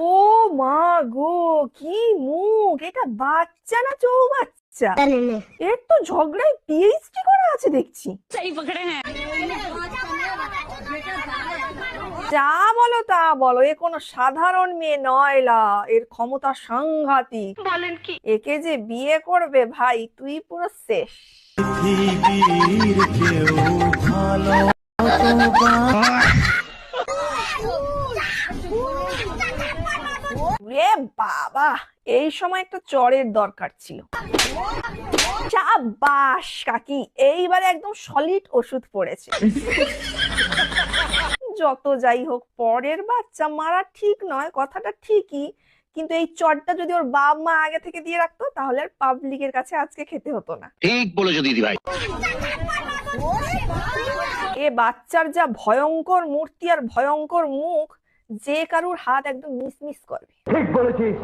ও মা গো, কি মুখ! এটা বাচ্চা না চৌবাচ্চা? এর তো ঝগড়ায় পিএইচডি করা আছে দেখছি। যা বলো তা বলো, এ কোনো সাধারণ মেয়ে নয় লা, এর ক্ষমতা সাংঘাতিক। বলেন কি? একে যে বিয়ে করবে ভাই, তুই পুরো শেষ। রে বাবা, এই সময় একটা চড়ের দরকার ছিল। চাবাস কাকি, এইবারে একদম সলিড ওষুধ পড়েছে। যত যাই হোক, পরের বাচ্চা মারা ঠিক নয়, কথাটা ঠিকই, কিন্তু এই চড়টা যদি ওর বাপ মা আগে থেকে দিয়ে রাখতো, তাহলে আর পাবলিকের কাছে আজকে খেতে হতো না। ঠিক বলেছো দিদি ভাই। এ বাচ্চার যা ভয়ঙ্কর মূর্তি আর ভয়ঙ্কর মুখ, যে কারুর হাত একদম মিসমিস করবে। ঠিক বলেছিস।